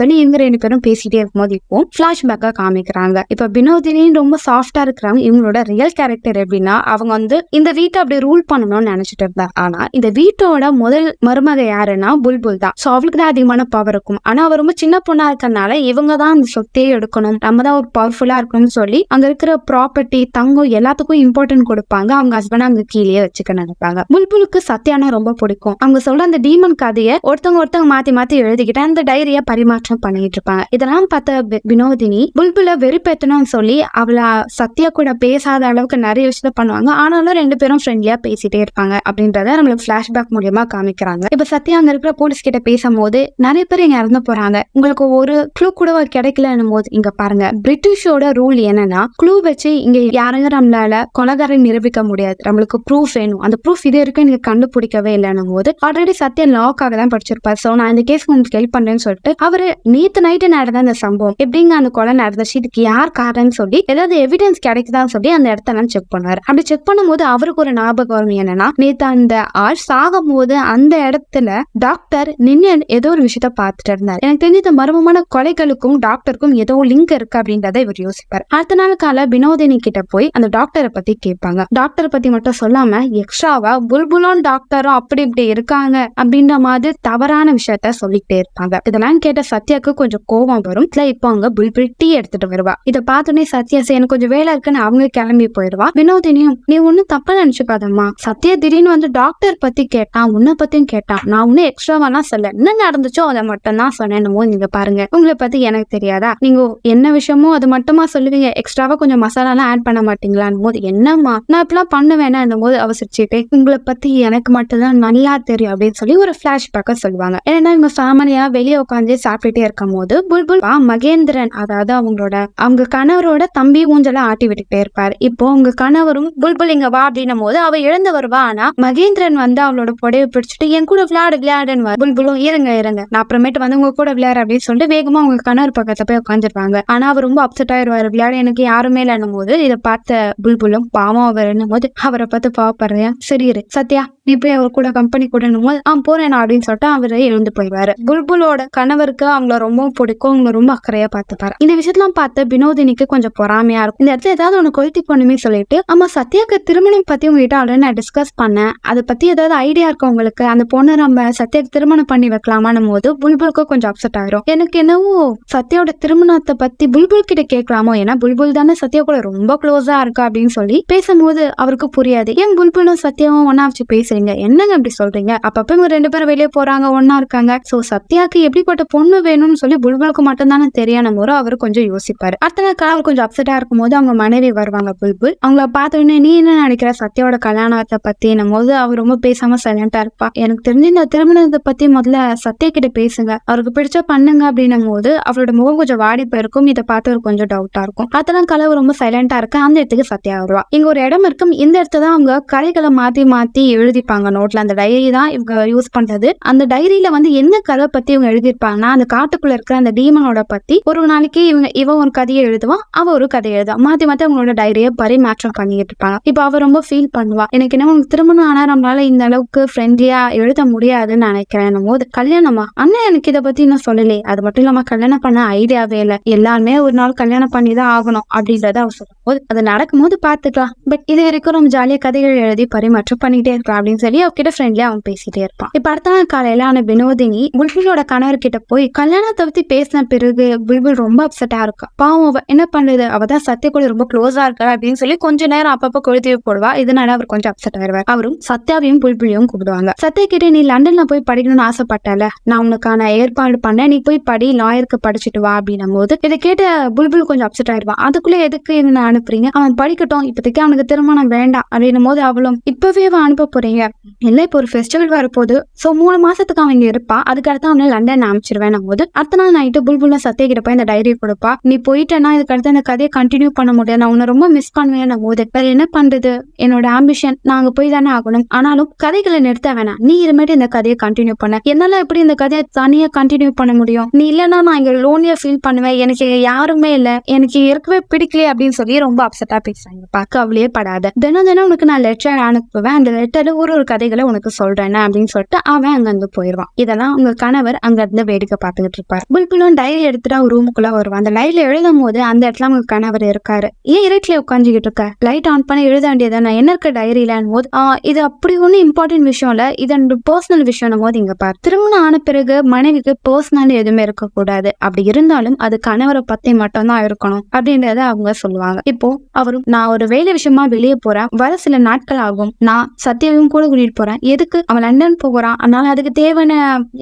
Speaker 1: சொல்லி இவங்க 2 பேரும் பேசிட்டே இருக்கும்போது இப்போ பிளாஷ்பேக்கா காமிக்கிறாங்க. இப்ப வினோதினி ரொம்ப சாஃப்டா இருக்கிறாங்க. இவங்களோட ரியல் கேரக்டர் எப்படின்னா அவங்க வந்து இந்த வீட்டை அப்படி ரூல் பண்ணணும்னு நினைச்சிட்டு இருந்தா. ஆனா இந்த வீட்டோட முதல் மருமக யாருன்னா புல்புல் தான். சோ அவளுக்கு தான் அதிகமான பவர் இருக்கும். ஆனா அவ ரொம்ப சின்ன பொண்ணா இருக்கறனால இவங்க தான் அந்த சொத்தையே எடுக்கணும், நம்ம தான் ஒரு பவர்ஃபுல்லா இருக்கணும்னு சொல்லி அங்க இருக்கிற ப்ராப்பர்ட்டி தங்கம் எல்லாத்துக்கும் இம்பார்ட்டன்ட் கொடுப்பாங்க. அவங்க ஹஸ்பண்ட் அங்க கீழே வச்சுக்க நினைப்பாங்க. புல்புலுக்கு சத்யானா ரொம்ப பிடிக்கும். அவங்க சொல்ற அந்த டீமன் கதையை ஒருத்தவங்க மாத்தி மாத்தி எழுதிக்கிட்டு அந்த டைரிய பரிமாற்றம் பண்ணிட்டு இருப்பாங்க. இதெல்லாம் பார்த்த வினோதினி புல்புல வெறுப்பேத்தணும்னு சொல்லி அவளை சத்யா கூட பேசாத அளவுக்கு நிறைய விஷயத்த பண்ணுவாங்க. ஆனாலும் 2 பேரும் ஃப்ரெண்ட்லியா பேசிட்டே இருப்பாங்க அப்படின்றத நம்மளுக்கு பிளாஷ்பேக் மூலியமா காமிக்கிறாங்க. இப்ப சத்யா அங்க இருக்கிற போலீஸ் கிட்ட பேசும்போது நிறைய பேர் இங்க இறந்து போறாங்க, உங்களுக்கு ஒரு க்ளூ கூட கிடைக்கலன்னும் போது இங்க பாருங்க பிரிட்டிஷோட ரூல் என்னன்னா க்ளூ வச்சு இங்க யாரையும் நம்மளால கொலைகாரை நிரூபிக்க முடியாது, நம்மளுக்கு ப்ரூஃப் வேணும். அந்த ப்ரூஃப் இது வரைக்கும் நீங்க கண்டுபிடிக்கவே இல்லைன்னும் போது ஆல்ரெடி சத்யா லாக்காக தான் படிச்சிருப்பாரு. சோ நான் இந்த கேஸ் உங்களுக்கு ஹெல்ப் பண்றேன்னு சொல்லிட்டு அவரு நேத்து நைட்டு நடந்த அந்த சம்பவம் எப்படிங்க அந்த கொலை நடந்துச்சு, இதுக்கு யார் காரணம்னு சொல்லி ஏதாவது எவிடன்ஸ் கிடைக்குதான்னு சொல்லி அந்த இடத்தெல்லாம் செக் பண்ணுவாரு. அப்படி செக் பண்ணும்போது அவருக்கு ஒரு ஞாபகம் வரும் என்னன்னா நேத்து அந்த ஆள் சாகும் போது அந்த இடத்துல டாக்டர் நின்று ஏதோ ஒரு விஷயத்த பார்த்துட்டு இருந்தாரு. எனக்கு தெரிஞ்ச இந்த மர்மமான கொலைகளுக்கும் டாக்டருக்கும் ஏதோ லிங்க் இருக்கு அப்படின்றத இவர் யோசிப்பார். அடுத்த நாள் கால வினோதினி கிட்ட போய் அந்த டாக்டரை பத்தி கேட்பாங்க. டாக்டரை பத்தி மட்டும் சொல்லாம எக்ஸ்ட்ராவா புல்புலும் டாக்டரும் அப்படி இப்படி இருக்காங்க அப்படின்ற மாதிரி தவறான விஷயத்த சொல்லிட்டே இருப்பாங்க. இதெல்லாம் கேட்ட சத்யாக்கு கொஞ்சம் கோபம் வரும். இப்போ அவங்க புல்புல் டீ எடுத்துட்டு வருவா. இதை பார்த்தோன்னே சத்யா எனக்கு கொஞ்சம் வேலை இருக்குன்னு அவங்க கிளம்பி போயிடுவா. வினோதினியும் நீ ஒன்னும் தப்பா நினைச்சுக்காதம்மா, சத்யா திடீர்னு வந்து டாக்டர் பத்தி கேட்டான், உன்னை பத்தியும் கேட்டான், நான் ஒன்னும் எக்ஸ்ட்ராவெல்லாம் சொல்ல, என்ன நடந்துச்சோ அதை மட்டும் தான் சொன்னேன். நீங்க பாருங்க உங்களை பத்தி எனக்கு தெரியாதா, நீங்க என்ன விஷயமோ அது மட்டுமா சொல்லுவீங்க, எக்ஸ்ட்ராவா கொஞ்சம் மசாலாலாம் ஆட் பண்ண மாட்டீங்களான்னு போது என்னம்மா நான் இப்பெல்லாம் பண்ணுவேன்னா போது அவசரிச்சுட்டு உங்களை பத்தி எனக்கு மட்டும் தான் நல்லா தெரியும் அப்படின்னு சொல்லி ஒரு பிளாஷ்பேக்க சொல்லுவாங்க. ஏன்னா இவங்க ஃபேமிலியா வெளியே உட்காந்து சாப்பிட்டுட்டே இருக்கும் போது புல்புல் மகேந்திரன் அதாவது அவங்க கணவரோட தம்பி ஊஞ்சல ஆட்டி விட்டுட்டே இருப்பாரு. இப்போ உங்க கணவரும் புல்புல் இங்க வா அப்படின்னும் போது அவ எழுந்து வருவா. ஆனா மகேந்திரன் வந்து அவளோட புடையை பிடிச்சிட்டு என் கூட விளையாடுன்னு புல்புலும் இருங்க நான் அப்புறமேட்டு வந்து உங்க கூட விளையாடு அப்படின்னு சொல்லிட்டு வேகமா உங்க கணவர் பக்கத்துல போய் உட்காந்துருப்பாங்க. ஆனா அவர் ரொம்ப அப்செட் ஆயிடுவாரு, விளையாட எனக்கு யாருமே இல்லைன்னும் போது இதை பார்த்த புல்புலும் பாவம் அவர் என்னும் போது அவரை பார்த்து பாவப்படுறியா, சரி சத்யா நீ போய் அவர் கூட கம்பெனி கூடணும் போது போறேன் அப்படின்னு சொல்லிட்டு அவரை எழுந்து போயிடுவாரு. புல்புலோட கணவருக்கு அவங்கள ரொம்ப பிடிக்கும், அவங்கள ரொம்ப அக்கறையா பார்த்துப்பாரு. இந்த விஷயத்தெல்லாம் பார்த்த வினோதினிக்கு கொஞ்சம் பொறாமையா இருக்கும். இந்த இடத்துல ஏதாவது ஒண்ணு கொளுத்தி பண்ணுமே சொல்லிட்டு ஆமா சத்யாக்கு திருமணம் பத்தி உங்ககிட்ட ஆல்ரெடி நான் டிஸ்கஸ் பண்ணேன், அதை பத்தி ஏதாவது ஐடியா இருக்கு உங்களுக்கு, அந்த பொண்ணை நம்ம சத்யாக்கு திருமணம் பண்ணி வைக்கலாமான்னும் போது புல்புலுக்கு கொஞ்சம் அப்செட் ஆயிரும். எனக்கு என்னவோ சத்யாவோட திருமணத்தை பத்தி புல்புல் கிட்ட கேட்கலாமோ, ஏன்னா புல்புல் தானே சத்யா கூட ரொம்ப க்ளோஸா இருக்கா அப்படின்னு சொல்லி பேசும்போது அவருக்கு புரியாது. ஏன் புல்புலும் சத்யாவும் ஒன்னா வச்சு பேசுறீங்க, என்னங்க அப்படி சொல்றீங்க, அப்பப்ப இவங்க 2 பேரும் வெளியே போறாங்க ஒன்னா இருக்காங்க, சோ சத்யாக்கு எப்படிப்பட்ட பொண்ணு வேணும்னு சொல்லி புல்புலுக்கு மட்டும் தானே தெரியாம போது அவர் கொஞ்சம் யோசிப்பாரு. அடுத்த நாள் அவர் கொஞ்சம் அப்செட்டா இருக்கும் போது அவங்க மனைவி வருவாங்க. புல்புல் அவங்கள பார்த்த உடனே நீ என்ன நினைக்கிற சத்யாவோட கல்யாணத்தை பத்தி போது அவர் ரொம்ப பேசாம சைலண்டா இருப்பா. எனக்கு தெரிஞ்சு இந்த திருமணத்தை பத்தி முதல்ல சத்யா கிட்ட பேசுங்க, அவருக்கு பிடிச்ச பண்ணுங்க அப்படின்னும் போது அவரோட முகம் கொஞ்சம் வாடி போயிருக்கும். இதை பார்த்து அவர் கொஞ்சம் டவுட்டா இருக்கும். அதெல்லாம் கலவு ரொம்ப சைலண்டா இருக்கு. அந்த இடத்துக்கு சத்யா வருவா. இங்க ஒரு இடம் இருக்கும், இந்த இடத்துல தான் அவங்க கதைகளை மாத்தி எழுதிப்பாங்க நோட்ல. அந்த டைரி தான் இவங்க யூஸ் பண்றது. அந்த டைரியில வந்து என்ன கதை பத்தி இவங்க எழுதிருப்பாங்கன்னா அந்த காட்டுக்குள்ள இருக்கிற அந்த டீமனோட பத்தி ஒரு நாளைக்கு இவன் ஒரு கதையை எழுதுவான், அவ ஒரு கதையை எழுதுவா, மாத்தி அவங்களோட டைரியை பரிமாற்றம் பண்ணிட்டு இருப்பாங்க. இப்ப அவ ரொம்ப ஃபீல் பண்ணுவா, எனக்கு என்ன உனக்கு திருமணம் ஆனா நம்மளால இந்த அளவுக்கு ஃப்ரெண்ட்லியா எழுத முடியாதுன்னு நினைக்கிறேன் போது கல்யாணமா அண்ணன் எனக்கு இதை பத்தி இன்னும் சொல்லலே, அது மட்டும் இல்லாம கல்யாணம் பண்ண ஐடியாவே இல்லை, எல்லாருமே ஒரு நாள் கல்யாணம் பண்ணிதான் ஆகணும் அப்படின்றத அவர் சொல்லும் போது அது நடக்கும் போது பாத்துக்கலாம், பட் இது வரைக்கும் நம்ம ஜாலியா கதைகள் எழுதி பரிமாற்றம் பண்ணிட்டே இருக்கலாம் அப்படின்னு சொல்லி அவகிட்ட ஃப்ரெண்ட்லியா அவன் பேசிட்டே இருப்பான். இப்ப அடுத்த நாள் காலையில ஆன வினோதினி புல்புலோட கணவர் கிட்ட போய் கல்யாணத்தை பத்தி பேசின பிறகு புல்புல் ரொம்ப அப்செட்டா இருக்கா. பாவம் அவ என்ன பண்றது, அவதான் சத்யா கூட ரொம்ப க்ளோஸா இருக்கா அப்படின்னு சொல்லி கொஞ்ச நேரம் அப்பப்ப கொளுத்தி போடுவா. இதனால அவர் கொஞ்சம் அப்செட் ஆயிடுவார். அவரும் சத்யாவையும் புல்புலியும் கூப்பிடுவாங்க. சத்யா கிட்ட நீ லண்டன்ல போய் படிக்கணும்னு ஆசைப்பட்டல, நான் உனக்கான ஏற்பாடு பண்ண, நீ போய் படி, லாயருக்கு படிச்சுட்டு வா அப்படின்னும் போது இதை கேட்ட புல்புல் கொஞ்சம் அப்செட் ஆயிடுவான். அதுக்குள்ள எதுக்கு என்ன அனுப்புறீங்க, அவன் படிக்கட்டும், இப்போதைக்கு அவனுக்கு திருமணம் வேண்டாம் அப்படின்னும் போது அவளும் இப்பவே அவன் அனுப்ப போறீங்க இல்ல, இப்போ ஒரு ஃபெஸ்டிவல் வரப்போகுது, சோ 3 மாசத்துக்கு அவன் இங்க இருப்பா, அதுக்கடுத்து அவனை லண்டன் அனுப்பிச்சிருவேன் போது அடுத்த நாள் நைட்டு புல்புல்ல சத்யா கிட்ட போய் இந்த டைரி கொடுப்பா. நீ போயிட்டேன்னா இதுக்கடுத்து அந்த கதையை கண்டினியூ பண்ண முடியாது, நான் உன்னை ரொம்ப மிஸ் பண்ணுவேன் போது வேற என்ன பண்றது, என்னோட ஆம்பிஷன் நாங்க போய் தானே ஆகணும், ஆனாலும் கதைகளை நிறுத்த வேணாம், நீ இதுமாதிரி இந்த கதையை கண்டினியூ பண்ண, என்னால எப்படி இந்த கதையை தனியா கண்டினியூ பண்ண முடியும், நீ இல்லைன்னா நான் இங்க லோன்லியா ஃபீல் பண்ணுவேன், எனக்கு யாருமே இல்ல, எனக்கு இருக்கவே பிடிக்கல அப்படின்னு சொல்லி ரொம்ப அப்செட்டா பேசுறாங்க. பார்க்க அவளையே படாத, தினம் உனக்கு நான் லெட்டர் அனுப்புவேன், அந்த லெட்டர் ஒரு ஒரு கதைகளை உனக்கு சொல்றேன் அப்படின்னு சொல்லிட்டு அவன் அங்க இருந்து போயிடுவான். இதெல்லாம் உங்க கணவர் அங்க இருந்து வேடிக்கை பார்த்துக்கிட்டு இருப்பாரு. புல்புலும் டைரி எடுத்துட்டு ஒரு ரூமுக்குள்ள வருவான். அந்த டைரியில எழுதும் போது அந்த இடத்துல உங்க கணவர் இருக்காரு. ஏன் இருட்டில உட்காந்துக்கிட்டு இருக்க, லைட் ஆன் பண்ணி எழுத வேண்டியதானே, என்ன இருக்க டைரியில போது இது அப்படி ஒன்னும் இம்பார்ட்டன்ட் விஷயம் இல்ல, இது பர்சனல் விஷயம் போது இங்க பாரு. திருமணம் ஆன பிறகு மனைவிக்கு பர்சனல் எதுவுமே இருக்கக்கூடாது, அப்படி இருந்தாலும் அது கணவரை பத்தி மட்டும் தான் இருக்கணும் அப்படின்றத அவங்க சொல்லுவாங்க. இப்போ அவரும் நான் ஒரு வேலை விஷயமா வெளியே போறேன், வர சில நாட்கள் ஆகும், நான் சத்யாவையும் கூட கூட்டிட்டு போறேன், எதுக்கு அவன் லண்டன் போறான், அதனால அதுக்கு தேவையான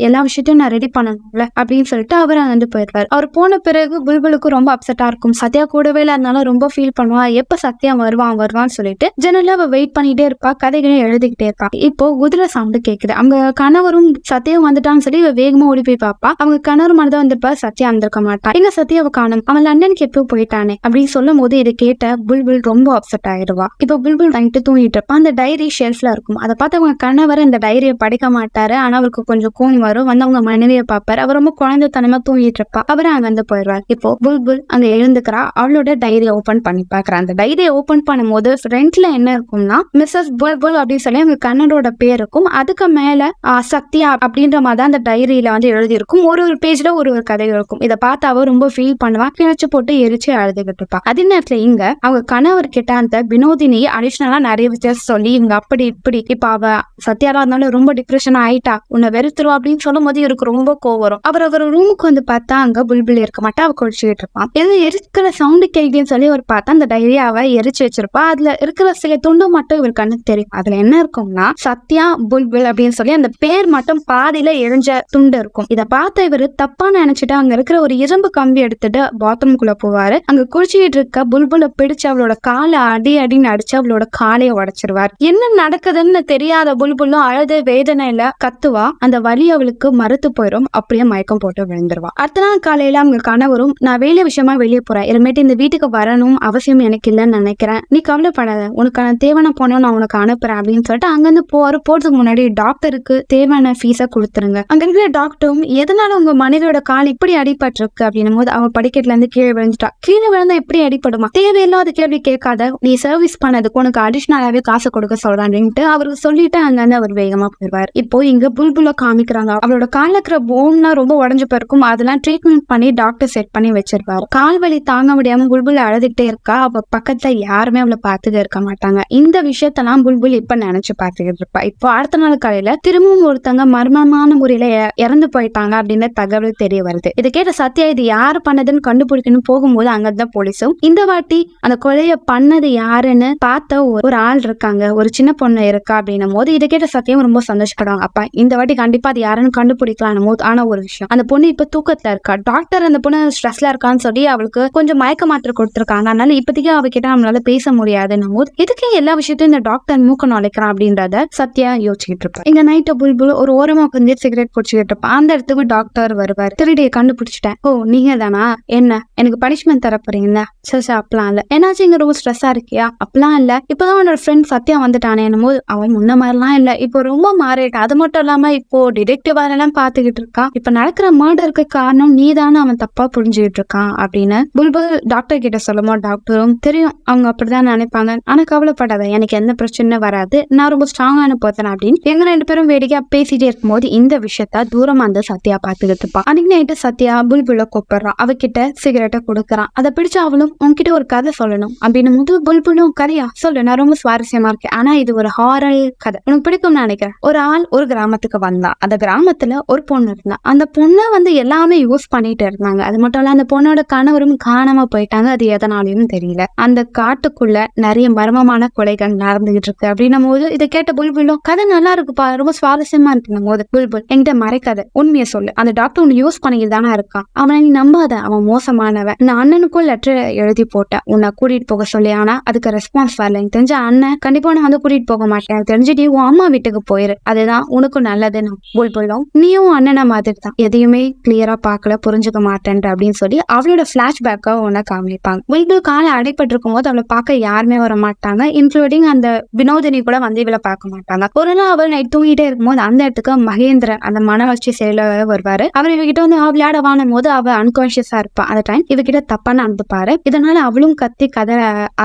Speaker 1: எல்லா விஷயத்தையும் நான் ரெடி பண்ணணும்ல அப்படின்னு சொல்லிட்டு அவர் அங்கிருந்து போயிடுவாரு. அவர் போன பிறகு புல்புலுக்கு ரொம்ப அப்செட்டா இருக்கும். சத்யா கூடவே இல்லாதனால ரொம்ப ஃபீல் பண்ணுவா. எப்ப சத்யா வருவான்னு சொல்லிட்டு ஜன்னல்ல அவ வெயிட் பண்ணிட்டே இருப்பா, கதைகளை எழுதிக்கிட்டே இருப்பா. இப்போ குதிரை சவுண்ட் கேக்குது. அவங்க கணவரும் சத்யாவும் வந்துட்டான்னு சொல்லி இவ வேகமா ஓடி போய் பாப்பா. அவங்க கணவர் மட்டும் வந்திருப்பா, சத்யா வந்திருக்க மாட்டா. எங்க சத்யாவை காணும், அவன் லண்டனுக்கு எப்போ போயிட்டானே அப்படின்னு சொல்லும் போது இதை கேட்ட புல்புல் ரொம்ப அப்செட் ஆயிடுவா. இப்போ புல்புல் நைட்டு தூங்கிட்டு இருப்பா. அந்த டைரி ஷெல்ஃப்ல இருக்கும். அதை பார்த்து அவங்க கணவர் இந்த டைரியை படிக்க மாட்டாரு. ஆனா அவருக்கு கொஞ்சம் கோவம் வரும். வந்து அவங்க மனைவியை பார்ப்பாரு. அவர் ரொம்ப குழந்தைத்தனமா தூங்கிட்டு இருப்பா. அவரை அங்க வந்து போயிடுவார். இப்போ புல்புல் அங்க எழுந்துக்கிறா. அவளோட டைரியை ஓபன் பண்ணி பாக்குறா. அந்த டைரியை ஓபன் பண்ணும்போது ஃப்ரண்ட்ல என்ன இருக்கும்னா மிஸ்ஸஸ் புல்புல் அப்படின்னு சொல்லி அவங்க கண்ணனோட பேர் இருக்கும். அதுக்கு மேல சத்யா அப்படின்ற மாதிரி அந்த டைரியில வந்து எழுதி இருக்கும். ஒரு பேஜ்ல ஒரு கதை இருக்கும். இதை பார்த்து அவ ரொம்ப ஃபீல் பண்ணுவா. கிணச்சு போட்டு எரிச்சு அழுதுகிட்டு இருப்பா. அதே நேரத்துல இங்க அவங்க கணவர் கிட்ட அந்த வினோதினி அடிஷனலா நிறைய வித்தியாசம் சொல்லி இவங்க அப்படி இப்படி இப்ப அவ சத்யாரா இருந்தாலும் ரொம்ப டிப்ரெஷன் ஆயிட்டா, உன்னை வெறுத்துருவா அப்படின்னு சொல்லும் போது இவருக்கு ரொம்ப கோவம் வரும். அவர் ரூமுக்கு வந்து பார்த்தா அங்க புல்புல் இருக்க மாட்டா. அவ குடிச்சுக்கிட்டு இருப்பான். எது எரிக்கிற சவுண்டு கேக்குதுன்னு சொல்லி அவர் பார்த்தா அந்த டைரியை அவ எரிச்சு வச்சிருப்பா. அதுல இருக்கிற சில துண்டு மட்டும் இவர் கண்ணுக்கு தெரியும். அதுல என்ன இருக்கும்னா சத்யா புல்புல் அப்படின்னு சொல்லி அந்த பேர் மட்டும் பாதியில எரிஞ்ச துண்டு இருக்கும். இதை பார்த்த இவரு தப்பா நினைச்சிட்டு அங்க இருக்கிற ஒரு இரும்பு கம்பி எடுத்துட்டு பாத்ரூம்குள்ள போவாரு. அங்க குடிச்சுக்கிட்டு இருக்க புல்புல பிடிச்சு அவளோட காலை அடின்னு அடிச்சு அவளோட காலையை உடைச்சிருவார். என்ன நடக்குதுன்னு தெரியாத புல்புல்லும் அழுத வேதனையில கத்துவா. அந்த வலி அவளுக்கு மறுத்து போயிடும். அப்படியே மயக்கம் போட்டு விழுந்துருவா. அடுத்த நாள் காலையில அவங்க கணவரும் நான் வேலை விஷயமா வெளியே போறேன், இனிமேட்டு இந்த வீட்டுக்கு வரணும் அவசியம் எனக்கு இல்லைன்னு நினைக்கிறேன், நீ கவலைப்படாத, உனக்கான தேவையான போனோம் நான் உனக்கு அனுப்புறேன் அப்படின்னு சொல்லிட்டு அங்கிருந்து போறதுக்கு முன்னாடி டாக்டருக்கு தேவையான ஃபீஸை கொடுத்துருங்க. அங்க இருக்கிற டாக்டரும் எதனால உங்க மனைவியோட கால் இப்படி அடிபட்டிருக்கு அப்படின்னும் போது அவ படிக்கட்டுல இருந்து கீழே விழுந்துட்டா. கீழே விழுந்தா எப்படி அடிப்படுமா, தேவையில்லாத கேள்வி கேட்காத, நீ சர்வீஸ் பண்ணதுக்கு உனக்கு அடிஷனலாவே காசு கொடுக்க சொல்றான் அப்படின்ட்டு அவருக்கு சொல்லிட்டு அங்கிருந்து அவர் வேகமா போயிடுவார். இப்போ இங்க புல்புல காமிக்கிறாங்க. அவளோட கால்ல இருக்கிற போன்னா ரொம்ப உடஞ்சு போயிருக்கும். அதெல்லாம் ட்ரீட்மெண்ட் பண்ணி டாக்டர் செட் பண்ணி வச்சிருப்பாரு. கால் வலி தாங்க முடியாம புல்புல் அழுதுகிட்டே இருக்கா. அவ பக்கத்துல யாருமே அவளை பார்த்துக்க இருக்க மாட்டாங்க. இந்த விஷயத்தெல்லாம் புல்புல் இப்ப நினைச்சு பார்த்துக்கிட்டு இருப்பா. இப்போ அடுத்த நாள் காலையில திரும்பவும் ஒருத்தங்க மர்மமான முறையில இறந்து போயிட்டாங்க அப்படின்னு தகவல் தெரிய வருது. இதை கேட்ட சத்யா இது யாரு பண்ணதுன்னு கண்டுபிடிக்கணும் போகும்போது அங்கதான் போலீஸும் இந்த வாட்டி அந்த கொலையை பண்ணது யாருன்னு பார்த்த ஒரு ஆள் இருக்காங்க, ஒரு சின்ன பொண்ணு இருக்கா அப்படின்னும் போது இதை கேட்ட சத்யாவும் ரொம்ப சந்தோஷப்படுவாங்க. அப்பா இந்த வாட்டி கண்டிப்பா அது யாருன்னு கண்டுபிடிக்கலாம் போது ஆனா ஒரு விஷயம், அந்த பொண்ணு இப்ப தூக்கத்துல இருக்கா. டாக்டர் அந்த பொண்ணு ஸ்ட்ரெஸ்ல இருக்கான்னு சொல்லி அவளுக்கு கொஞ்சம் மயக்க மாத்திரை கொடுத்துருக்காங்க. அதனால இப்போதைக்கு அவகிட்ட நம்மளால பேச முடியாதுன்னும் போது இதுக்கு எல்லா விஷயத்தையும் இந்த டாக்டர் மூக்க நுழைக்கிறான் அப்படின்றத சத்யா யோசிச்சுக்கிட்டு இருப்பா. இங்க நைட்டு புல்புல் ஒரு ஓரமா கொஞ்சம் சிகரெட் குடிச்சுக்கிட்டு இருப்பா. அந்த இடத்துக்கு டாக்டர் வருவார். திருடியை கண்டுபிடிச்சிட்டேன், ஓ நீங்க தானா, என்ன எனக்கு பனிஷ்மெண்ட் தர போறீங்களா, சரி அப்பலாம் இல்ல, என்னாச்சு இங்க ரொம்ப ஸ்ட்ரெஸ்ஸா இருக்கியா, அப்பலாம் இல்ல, இப்பதான் உன்னோட ஃப்ரெண்ட் சத்யா வந்துட்டானே போது அவன் முன்ன மாதிரிலாம் இல்ல, இப்போ ரொம்ப மாறிட்டா, அது மட்டும் இல்லாம இப்போ டிடெக்டிவ் எல்லாம் பாத்துக்கிட்டு இருக்கா, இப்ப நடக்கிற மர்டருக்கு காரணம் நீதானு அவன் தப்பா புரிஞ்சுக்கிட்டு இருக்கான் அப்படின்னு புல்புல் டாக்டர் கிட்ட சொல்லுமோ டாக்டரும் தெரியும் அவங்க அப்படிதான் நினைப்பாங்க, ஆனா கவலைப்படாத எனக்கு எந்த பிரச்சனையும் வராது, நான் ரொம்ப ஸ்ட்ராங்கான பர்சன் அப்படின்னு எங்க ரெண்டு பேரும் வேடிக்கையா பேசிட்டே இருக்கும்போது இந்த விஷயத்த தூரமா அந்த சத்யா பாத்துக்கிட்டு இருப்பான். அன்னைக்கு நைட்டு சத்யா புல்புல கூப்பிடுறான். அவகிட்ட சிகரெட்டை கொடுக்கறான். அதை பிடிச்ச அவளும் உன்கிட்ட ஒரு கதை சொல்லணும் அப்படின்னு போது புல்புலும் கதையா சொல்லு, நான் ரொம்ப சுவாரஸ்யமா இருக்கேன், ஆனா இது ஒரு ஹாரல் கதை, உனக்கு பிடிக்கும்னு நினைக்கிறேன். ஒரு ஆள் ஒரு கிராமத்துக்கு வந்தான். அந்த கிராமத்துல ஒரு பொண்ணு இருந்தா. அந்த பொண்ணை வந்து எல்லாமே யூஸ் பண்ணிட்டு இருந்தாங்க. அது மட்டும் இல்ல அந்த பொண்ணோட கணவரும் காணாம போயிட்டாங்க. அது எதனாலையும் தெரியல. அந்த காட்டுக்குள்ள நிறைய மர்மமான கொலைகள் நடந்துகிட்டு இருக்கு அப்படின்னும் போது இதை கேட்ட புல்புலும் கதை நல்லா இருக்குப்பா, ரொம்ப சுவாரஸ்யமா இருக்குன்னும் போது புல்புல் என்கிட்ட மறைக்காத, உண்மையை சொல்லு, அந்த டாக்டர் ஒன்னு யூஸ் பண்ணிட்டு தானே இருக்கான், அவனை நீ நம்பாத, அவன் மோசமானவன், நான் அண்ணனுக்கும் லெட்டர் எழுதி போட்டேன் உன்னை கூட்டிட்டு போக சொல்லி, ஆனா அதுக்கு ரெஸ்பான்ஸ் வரல, எனக்கு தெரிஞ்ச அண்ணன் கண்டிப்பா நான் வந்து கூட்டிட்டு போக மாட்டேன், எனக்கு தெரிஞ்சுட்டு உன் அம்மா வீட்டுக்கு போயிரு, அதுதான் உனக்கும் நல்லதுன்னு புல்புலும் நீயும் அண்ணனை மாதிரி தான் எதையுமே கிளியரா பாக்கல புரிஞ்சுக்க மாட்டேன் அப்படின்னு சொல்லி அவளோட பிளாஷ்பேக்கை உன்னை காமிப்பாங்க. புல்புல் காலை அடைப்பட்டு இருக்கும் போது அவளை பார்க்க யாருமே வர மாட்டாங்க, இன்க்ளூடிங் அந்த வினோதினி கூட வந்து இவளை பார்க்க மாட்டாங்க. ஒரு நாள் அவள் நைட் தூங்கிட்டே இருக்கும்போது அந்த இடத்துக்கு மகேந்திரன் அந்த மன வளர்ச்சி செயல வருவாரு. அவர் இவகிட்ட வந்து விளையாட வாணும் போது அவ அன்கான்சியஸா இருப்பா. அந்த டைம் இவகிட்ட தப்பான அனுப்புப்பாரு. இதனால அவளும் கத்தி கதை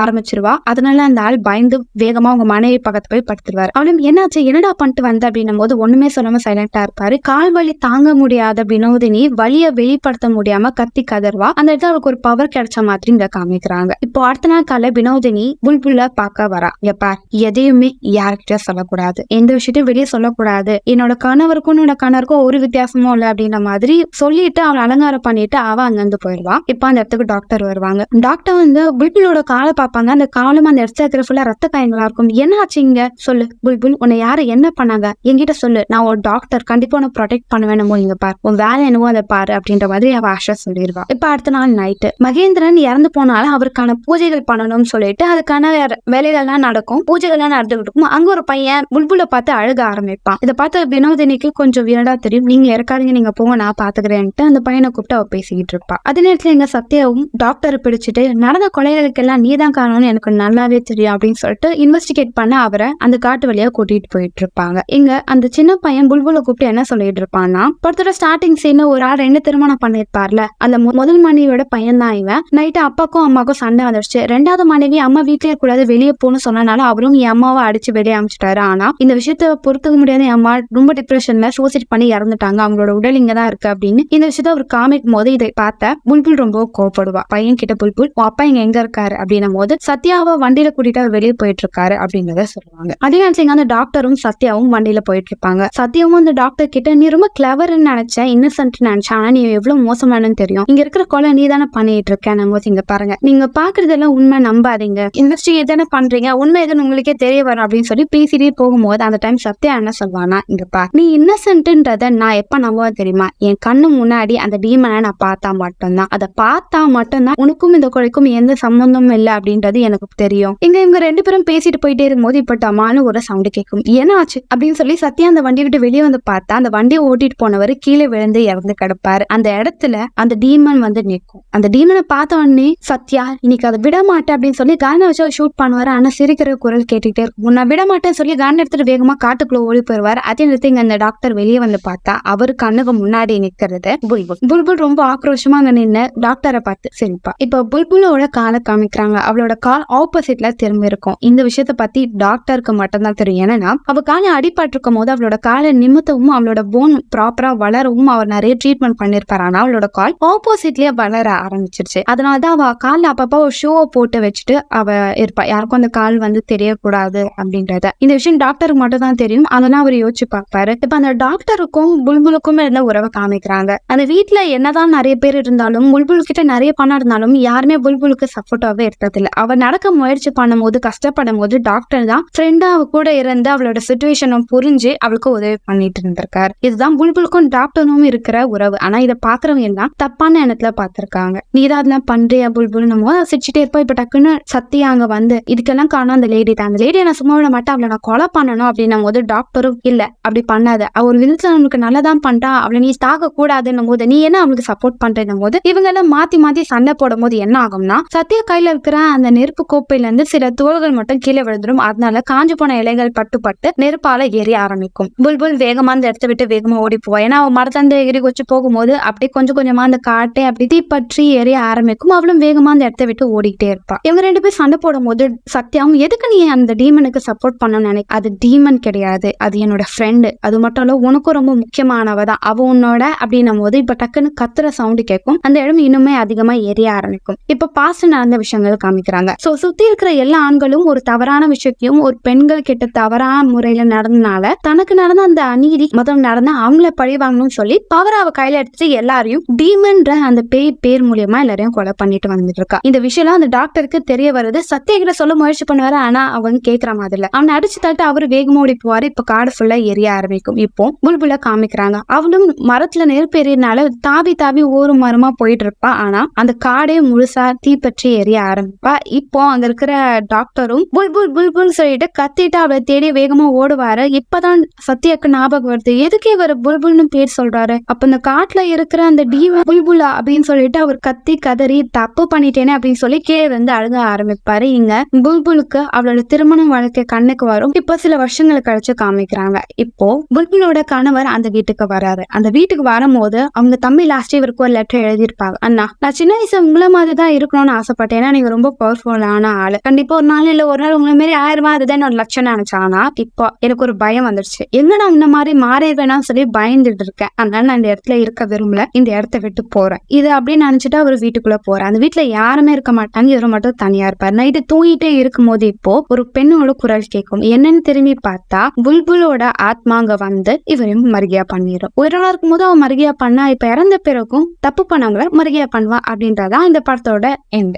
Speaker 1: ஆரம்பிச்சிருவா. அதனால அந்த ஆள் பயந்து வேகமா அவங்க மனைவி பக்கத்து போய் படுத்து எடுத்துருவாரு. அவளும் என்னாச்சு, என்னடா பண்ணிட்டு வந்த அப்படின்னும் போது ஒண்ணுமே சொல்லாம சைலண்டா இருப்பாரு. கால் வலி தாங்க முடியாத வினோதினி வலிய வெளிப்படுத்த முடியாம கத்தி கதர்வா. அந்த இடத்துல அவருக்கு ஒரு பவர் கிடைச்ச மாதிரி இங்க காமிக்கிறாங்க. இப்போ அடுத்த நாள் காலைல வினோதினி புல்புல பாக்க வரா. எப்பா எதையுமே யார்கிட்ட சொல்லக்கூடாது, எந்த விஷயத்தையும் வெளியே சொல்லக்கூடாது, என்னோட கணவருக்கும் என்னோட கணவருக்கும் ஒரு வித்தியாசமும் இல்லை அப்படின்ற மாதிரி சொல்லிட்டு அவளை அலங்காரம் பண்ணிட்டு அவ அங்கிருந்து போயிடுவா. இப்ப அந்த இடத்துக்கு டாக்டர் வருவாங்க. டாக்டர் வந்து புல்புலோட காலை பார்ப்பாங்க. அந்த காலம் அந்த இடத்துல இருக்கிற ஃபுல்லா ரத்த காயங்களா இருக்கும். என்ன ஆச்சுங்க சொல்லு புல்புல், உன்னை யாரு என்ன பண்ணாங்க என்கிட்ட சொல்லு, நான் ஒரு டாக்டர், கண்டிப்பா உன்னை ப்ரொடெக்ட் பண்ணுவேன், இங்க பாரு, உன் வேலை என்னவோ அதை பாரு அப்படின்ற மாதிரி அவ ஆஷா சொல்லிடுவா. இப்ப அடுத்த நாள் நைட்டு மகேந்திரன் இறந்து போனாலும் அவருக்கான பூஜைகள் பண்ணணும்னு சொல்லிட்டு அதுக்கான வேலைகள்லாம் நடக்கும், பூஜைகள்லாம் நடந்துகிட்டு இருக்கும். அங்க ஒரு பையன் புல்புல பார்த்து அழுக ஆரம்பிப்பான். இதை பார்த்து வினோதினிக்கு கொஞ்சம் வியடா தெரியும். நீங்க இறக்காதீங்க, நீங்க போங்க, நான் பாத்துக்கிறேன்ட்டு அந்த பையனை கூப்பிட்டு அவ பேசிக்கிட்டு இருப்பா. அதே நேரத்துல எங்க சத்யாவும் டாக்டர் பிடிச்சிட்டு நடந்த கொலைகளுக்கெல்லாம் நீதான் காரணம்னு எனக்கு நல்லாவே தெரியும் அப்படின்னு சொல்லிட்டு இன்வெஸ்டிகேட் பண்ண அவரை அந்த காட்டு வழியா கூட்டிட்டு போயிட்டு இருப்பாங்க. இங்க அந்த சின்ன பையன் புல்புல கூப்பிட்டு என்ன சொல்லிட்டு இருப்பான்னா, படத்தோட ஸ்டார்டிங் சீன் ஒரு ஆள் 2 திருமணம் பண்ணிருப்பார்ல, அந்த முதல் மனைவியோட பையன் தான் இவன். நைட்டு அப்பாக்கும் அம்மாக்கும் சண்டை வந்துருச்சு. 2வது மனைவி அம்மா வீட்டிலே கூடாது வெளியே போகணும்னு சொன்னனால அவரும் என் அம்மாவை அடிச்சு வெளியே அமைச்சிட்டாரு. ஆனா இந்த விஷயத்த பொறுத்துக்க முடியாத என் அம்மா ரொம்ப டிப்ரெஷன்ல சூசைட் பண்ணி இறந்துட்டாங்க, அவங்களோட உடல் இங்கதான் இருக்கு அப்படின்னு இந்த விஷயத்த அவர் காமிக்கும் போது இதை பார்த்த புல்புல் ரொம்ப கோவப்படுவா. பையன் கிட்ட புல்புல் அப்பா இங்க எங்க இருக்காரு அப்படின்னும் போது சத்யாவை வண்டியில கூட்டிட்டு அவர் வெளியே போயிட்டு இருக்காரு அப்படின்றத சொல்லுவாங்க. அதே நேரத்துல அந்த டாக்டரும் சத்யாவும் வண்டியில போயிட்டு இருப்பாங்க. சத்யாவும் அந்த டாக்டர் கிட்ட நீ ரொம்ப கிளவர்னு நினைச்சேன், இன்னசென்ட் நினைச்சேன், ஆனா நீ எவ்வளவு மோசமானு தெரியும், இங்க இருக்கிற கொலை நீ தானே பண்ணிட்டு இருக்கேன் போது இங்க பாருங்க, நீங்க பாக்குறதெல்லாம் உண்மை நம்பாதீங்க, இன்வெஸ்டிகேட் தானே பண்றீங்க, உண்மை எதுன்னு உங்களுக்கே தெரிய வரும் அப்படின்னு சொல்லி பேசிட்டே போகும்போது அந்த டைம் சத்யா என்ன சொல்வானா, இங்க பா நீ இன்னசென்ட்ன்றத நான் எப்ப நம்புவேன் தெரியுமா, என் கண்ணு முன்னாடி அந்த டீமனை நான் பார்த்தா மட்டும்தான், அதை பார்த்தா மட்டும்தான் உனக்கும் இந்த கொலைக்கும் எந்த சம்பந்தமும் இல்லை அப்படின்றது எனக்கு தெரியும். இவங்க 2 பேரும் பேசிட்டு போயிட்டே இருக்கும்போது இப்ப டமான்னு ஒரு சவுண்ட் கேட்கும். என்ன ஆச்சு அப்படின்னு சொல்லி சத்யா அந்த வண்டி விட்டு வெளியே வந்து பார்த்தா அந்த வண்டியை ஓட்டிட்டு போனவர் கீழே விழுந்து இறந்து கிடப்பாரு. அந்த இடத்துல அந்த டீமன் வந்து நிற்கும். அந்த டீமனை பார்த்த உடனே சத்யா இன்னைக்கு அதை விட மாட்டேன் அப்படின்னு சொல்லி கன் வச்சு ஷூட் பண்ணுவாரு. ஆனா சிரிக்கிற குரல் கேட்டுக்கிட்டே இருக்கும். நான் விட மாட்டேன்னு சொல்லி கன் எடுத்துட்டு வேகமா காட்டுக்குள்ள ஓடி போயிருவாரு. அதே நேரத்தில் இங்க அந்த டாக்டர் வெளியே வந்து பார்த்தா அவரு கண்ணுக்கு முன்னாடி நிக்கிறது புல்புல். புல்புல் ரொம்ப ஆக்ரோஷமா அங்க நின்று டாக்டரை பார்த்து சிரிப்பா. இப்ப புல்புலோட காலை காமிக்கிறாங்க. அவளோட கால் ஆப்போசிட்ல திரும்பி இருக்கும். இந்த விஷயத்த பத்தி டாக்டருக்கு மட்டும் தான் தெரியும். ஏன்னா அவ காலை அடிபட்டிருக்கும் போது அவளோட காலை நிமித்தவும் அவளோட போன் ப்ராப்பரா வளரவும் அவர் நிறைய ட்ரீட்மெண்ட் பண்ணிருப்பாரு. ஆனா அவளோட கால் ஆப்போசிட்லயே வளர ஆரம்பிச்சிருச்சு. அதனாலதான் அவ காலில் அப்பப்ப ஒரு ஷோவை போட்டு வச்சுட்டு அவ இருப்பா, யாருக்கும் அந்த கால் வந்து தெரியக்கூடாது அப்படின்றத. இந்த விஷயம் டாக்டருக்கு மட்டும் தான் தெரியும். அதெல்லாம் அவர் யோசிச்சு பார்ப்பாரு. இப்ப அந்த டாக்டருக்கும் புல்புலுக்கும் இருந்த உறவை காமிக்கிறாங்க. அந்த வீட்டுல என்னதான் நிறைய பேர் இருந்தாலும் புல்புல் கிட்ட நிறைய பணம் இருந்தாலும் யாருமே புல்புலுக்கு சப்போர்ட்டாவே இருக்கிறதில்ல. அவ நடக்க முயற்சி பண்ணும் போது கஷ்டப்படும் போது டாக்டர் தான் ஃப்ரெண்டா அவ கூட இருந்து அவளோட சிச்சுவேஷனை புரிஞ்சு அவளுக்கு உதவி பண்ணிட்டு இருந்திருக்காரு. இதுதான் புல்புலுக்கும் டாக்டரும் இருக்கிற உறவு. ஆனா இதை பாக்குறவங்க எல்லாம் தப்பான எண்ணத்துல பாத்திருக்காங்க. நீ தான் அதெல்லாம் பண்றியா புல்புல் நம்ம சிரிச்சுட்டே இருப்பா. இப்ப டக்குன்னு சத்யா அங்க வந்து இதுக்கெல்லாம் காணும் அந்த லேடி தான், அந்த லேடியை நான் சும்மா விட மாட்டேன், அவளை நான் கொலை பண்ணணும் அப்படின்னும் போது டாக்டரும் இல்ல அப்படி பண்ணாத, அவ ஒரு விதத்துல அவனுக்கு நல்லதான் பண்றா, அவளை நீ தாக்க கூடாதுன்னும் போது நீ என்ன அவளுக்கு சப்போர்ட் பண்றேன்னும் போது இவங்க எல்லாம் மாத்தி மாத்தி சண்டை போடும் போது என்ன ஆகும்னா சத்யா கையில இருக்கிற அந்த நெருப்பு கோப்பையில இருந்து சில தோள்கள் மட்டும் கீழே விழுந்துடும். அதனால காஞ்சு போன இலைகள் பட்டு நெருப்பால எரிய ஆரம்பிக்கும். புல்புல் வேகமா அந்த இடத்த விட்டு வேகமா ஓடி போவா. ஏன்னா அவன் மரத்தந்த எகிரி வச்சு போகும்போது அப்படியே கொஞ்சம் கொஞ்சமா அந்த காட்டை அப்படி தீப்பற்றி எரிய ஆரம்பிக்கும். அவளும் வேகமா அந்த இடத்த விட்டு ஓடிக்கிட்டே இருப்பா. இவங்க 2 பேரும் சண்டை போடும் போது சத்யாவும் எதுக்கு நீ அந்த டீமனுக்கு சப்போர்ட் பண்ணணும்னு நினைக்க, அது டீமன் கிடையாது, அது என்னோட ஃப்ரெண்டு, அது மட்டும் இல்ல உனக்கும் ரொம்ப முக்கியமானவதான், அவ உன்னோட அப்படின்னும் போது இப்ப டக்குன்னு கத்துற சவுண்டு கேட்கும். அந்த இடம் இன்னுமே அதிகமா எரிய ஆரம்பிக்கும். இப்ப பாஸ்ட் நடந்த விஷயங்கள் காமிக்கிறாங்க. சோ சுத்தி இருக்கிற எல்லா ஆண்களும் ஒரு தவறான விஷயத்தையும் ஒரு பெண்கள் கிட்ட தவறான முறையில நடந்தனால தனக்கு நடந்த அந்த அநீதி முதல் நடந்த அவங்கள பழி வாங்கணும்னு சொல்லி பவர் அவ கையில எடுத்துட்டு எல்லாரையும் டீமன்ற அந்த பேய் பேர் மூலியமா எல்லாரையும் கொலை பண்ணிட்டு வந்துட்டு இருக்கா. இந்த விஷயம் அந்த டாக்டருக்கு தெரிய வருது. சத்யகிட்ட சொல்ல முயற்சி பண்ணுவாரு. ஆனா அவங்க கேட்கிற மாதிரி இல்ல. அவனை அடிச்சு தட்டு அவரு வேகமா ஓடி போவாரு. இப்ப காடு ஃபுல்லா எரிய ஆரம்பிக்கும். இப்போ புல்புல காமிக்கிறாங்க. அவளும் மரத்துல நெருப்பு எரியனால தாவி தாவி ஒரு மரமா போயிட்டு இருப்பா. ஆனா அந்த காடே முழுசா தீப்பற்றி எரிய ஆரம்பிப்பா. இப்போ அங்க இருக்கிற டாக்டரும் புல்புல் புல்புல் சொல்லிட்டு கத்திட்டு அவளை தேடி வேகமா ஓடுவாரு. இப்பதான் சத்யாக்கு ஞாபகம் வருது, எதுக்கு இவர் புல்புல்னு பேர் சொல்றாரு, அப்ப இந்த காட்டுல இருக்கிற அந்த டீவன் புல்புலா அப்படின்னு சொல்லிட்டு அவர் கத்தி கதறி தப்பு பண்ணிட்டேனே அப்படின்னு சொல்லி கீழே வந்து அழுக ஆரம்பிப்பாரு. இங்க புல்புலுக்கு அவளோட திருமணம் வாழ்க்கை கண்ணுக்கு வரும். இப்ப சில வருஷங்களுக்கு கழிச்சு காமிக்கிறாங்க. இப்போ புல்புலோட கணவர் அந்த வீட்டுக்கு வராரு. அந்த வீட்டுக்கு வரும்போது அவங்க தம்பி லாஸ்ட் இவருக்கு ஒரு லெட்டர் எழுதியிருப்பாங்க. அண்ணா, நான் சின்ன வயசு உங்களை மாதிரி தான் இருக்கணும்னு ஆசைப்பட்டேன். ஏன்னா நீங்க ரொம்ப பவர்ஃபுல்லான ஆளு, கண்டிப்பா ஒரு நாள் இல்ல ஒரு நாள் உங்களை மாரி 1000 அதுதான் என்னோட லட்சம் நிமிஷம் நினைச்சானா இப்போ எனக்கு ஒரு பயம் வந்துருச்சு, எங்க நான் இந்த மாதிரி மாறிடுவேனா சொல்லி பயந்துட்டு இருக்கேன், அதனால நான் இந்த இடத்துல இருக்க விரும்பல, இந்த இடத்த விட்டு போறேன் இது அப்படின்னு நினைச்சிட்டு அவர் வீட்டுக்குள்ள போறேன். அந்த வீட்டுல யாருமே இருக்க மாட்டாங்க, இவரு மட்டும் தனியா இருப்பாரு. நைட்டு தூங்கிட்டே இருக்கும் போது இப்போ ஒரு பெண்ணோட குரல் கேட்கும். என்னன்னு திரும்பி பார்த்தா புல்புலோட ஆத்மா அங்க வந்து இவரையும் மருகியா பண்ணிடும். உயிரோட இருக்கும் போது அவன் மருகியா பண்ணா, இப்ப இறந்த பிறகும் தப்பு பண்ணவங்கள மருகியா பண்ணுவான் அப்படின்றதான் இந்த படத்தோட எண்ட்.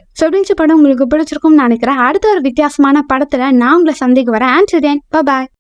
Speaker 1: படம் உங்களுக்கு பிடிச்சிருக்கும்னு நினைக்கிறேன். அடுத்த ஒரு வித்தியாசமான படத்துல நான் உங்களை சந்திக்க வரேன். பாய்.